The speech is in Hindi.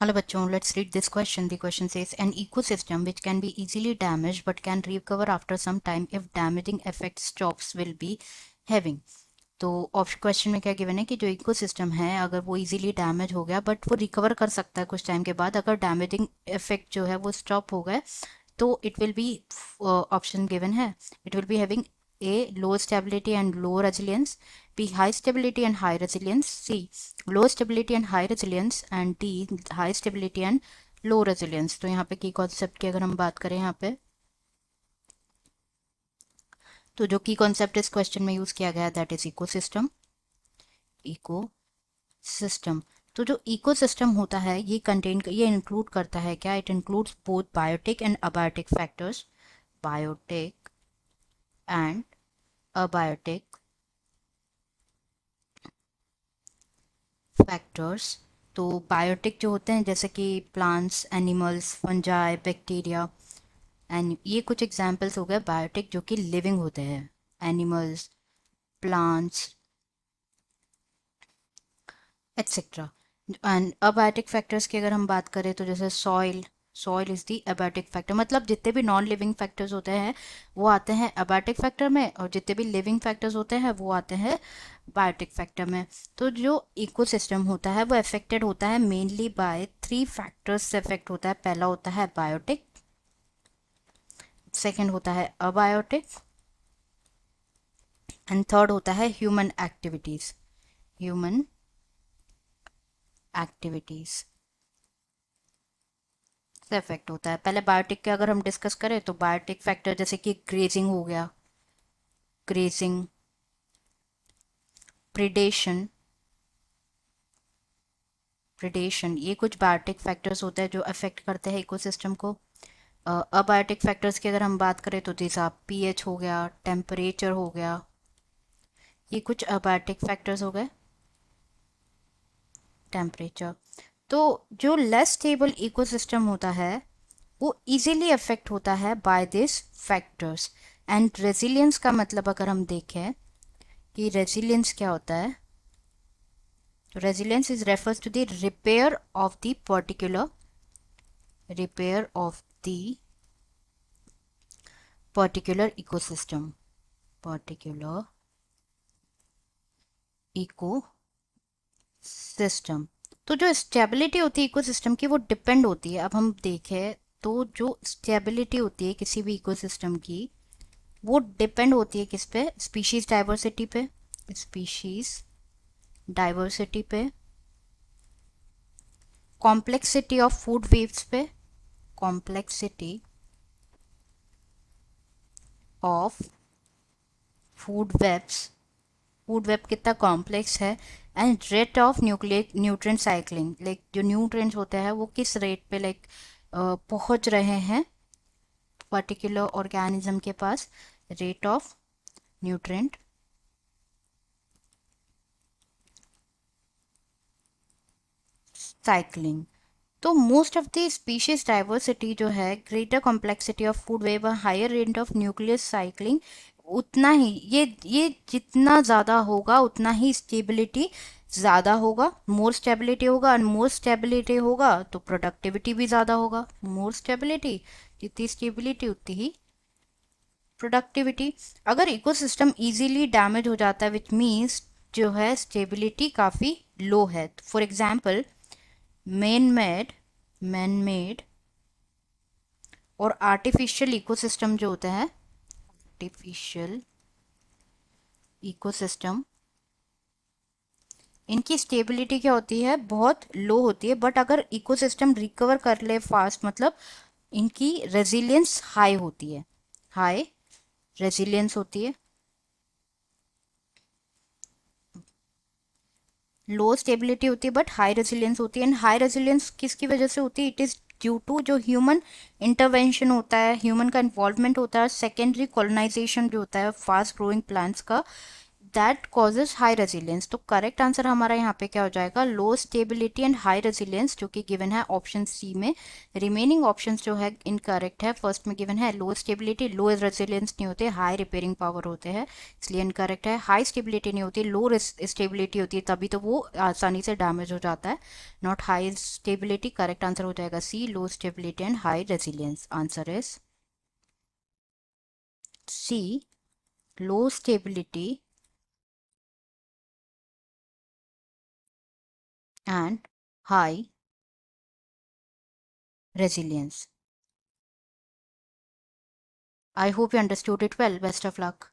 Hello bachcho, let's read this question. The question says an ecosystem which can be easily damaged but can recover after some time if damaging effect stops will be having. तो ऑप्शन क्वेश्चन में क्या गिवन है कि जो इकोसिस्टम है अगर वो इजीली डैमेज हो गया बट वो रिकवर कर सकता है कुछ टाइम के बाद, अगर डैमेजिंग इफेक्ट जो है वो स्टॉप हो गए तो it will be, option given है, it will be having A. Low stability and low resilience, B. High stability and high resilience, C. Low stability and high resilience, and D. High stability and low resilience. तो यहाँ पे की कॉन्सेप्ट की अगर हम बात करें यहाँ पे, तो जो की कॉन्सेप्ट इस क्वेश्चन में यूज किया गया दैट इज इकोसिस्टम। इकोसिस्टम, तो जो इकोसिस्टम होता है ये इंक्लूड करता है क्या, it includes both biotic and abiotic factors, biotic and abiotic factors. तो बायोटिक जो होते हैं जैसे कि plants, animals, fungi, bacteria, and ये कुछ एग्जांपल्स हो गए बायोटिक जो कि लिविंग होते हैं, animals, plants, etcetera. And abiotic factors की अगर हम बात करें तो जैसे soil, soil is the abiotic factor, मतलब जितने भी नॉन लिविंग फैक्टर्स होते हैं वो आते हैं अबायोटिक फैक्टर में, और जितने भी लिविंग फैक्टर्स होते हैं वो आते हैं बायोटिक फैक्टर में। तो जो इकोसिस्टम होता है वो अफेक्टेड होता है मेनली बाय 3 फैक्टर्स से अफेक्ट होता है। पहला होता है बायोटिक, सेकेंड होता है अबायोटिक, एंड थर्ड होता है ह्यूमन एक्टिविटीज, ह्यूमन एक्टिविटीज से अफेक्ट होता है। पहले बायोटिक के अगर हम डिस्कस करें तो बायोटिक फैक्टर जैसे कि ग्रेजिंग हो गया, ग्रेजिंग, प्रिडेशन, प्रिडेशन, ये कुछ बायोटिक फैक्टर्स होते हैं जो अफेक्ट करते हैं इकोसिस्टम को। अबायोटिक फैक्टर्स की अगर हम बात करें तो जैसा पीएच हो गया, टेम्परेचर हो गया, ये कुछ अबायोटिक फैक्टर्स हो गए। टेम्परेचर, तो जो लेस स्टेबल इकोसिस्टम होता है वो इजीली अफेक्ट होता है by this factors. And resilience का मतलब अगर हम देखें कि रेजिलियंस क्या होता है, तो resilience is refers to the repair of the particular, repair of the particular ecosystem, particular ecosystem. तो जो स्टेबिलिटी होती है इकोसिस्टम की वो डिपेंड होती है, अब हम देखें तो जो स्टेबिलिटी होती है किसी भी इकोसिस्टम की वो डिपेंड होती है किस पे, स्पीशीज डाइवर्सिटी पे, स्पीशीज डाइवर्सिटी पे, कॉम्प्लेक्सिटी ऑफ फूड वेव्स पे, complexity of food webs, food web कितना कॉम्प्लेक्स है, and rate of nucleic nutrient cycling, like जो न्यूट्रिएंट्स होते हैं वो किस रेट पे लाइक पहुंच रहे हैं पर्टिकुलर ऑर्गेनिज्म के पास, रेट ऑफ न्यूट्रिएंट साइकिलिंग। तो most of the species diversity जो है, greater complexity of food web, higher rate of nucleus cycling, उतना ही ये जितना ज़्यादा होगा उतना ही स्टेबिलिटी ज़्यादा होगा, मोर स्टेबिलिटी होगा, और मोर स्टेबिलिटी होगा तो प्रोडक्टिविटी भी ज़्यादा होगा। मोर स्टेबिलिटी, जितनी स्टेबिलिटी उतनी ही प्रोडक्टिविटी। अगर इकोसिस्टम इजीली डैमेज हो जाता है विच मीन्स जो है स्टेबिलिटी काफ़ी लो है, फॉर एग्जाम्पल मैन मेड और आर्टिफिशियल इकोसिस्टम जो होते हैं, आर्टिफिशियल इकोसिस्टम, इनकी स्टेबिलिटी क्या होती है, बहुत लो होती है, बट अगर इकोसिस्टम रिकवर कर ले फास्ट मतलब इनकी रेजिलियंस हाई होती है, हाई रेजिलियंस होती है। लो स्टेबिलिटी होती है बट हाई रेजिलियंस होती है, एंड हाई रेजिलियंस किसकी वजह से होती है, इट इज़ ड्यू टू जो ह्यूमन इंटरवेंशन होता है, ह्यूमन का इन्वॉल्वमेंट होता है, सेकेंडरी कॉलोनाइजेशन जो होता है फास्ट ग्रोइंग प्लांट्स का, दैट कॉजेज हाई रेजिलियंस। तो करेक्ट आंसर हमारा यहाँ पे क्या हो जाएगा, लो स्टेबिलिटी एंड हाई रेजिलियंस, जो कि गिवन है ऑप्शन सी में। रिमेनिंग ऑप्शंस जो है इनकरेक्ट है। फर्स्ट में गिवन है लो स्टेबिलिटी, लो रेजिलियंस नहीं होते, हाई रिपेयरिंग पावर होते हैं, इसलिए इनकरेक्ट है। हाई स्टेबिलिटी नहीं होती, लो स्टेबिलिटी होती है, तभी तो वो आसानी से डैमेज हो जाता है। Not high stability, correct answer हो जाएगा C, low stability and high resilience. Answer is C, low stability and high resilience. I hope you understood it well. Best of luck.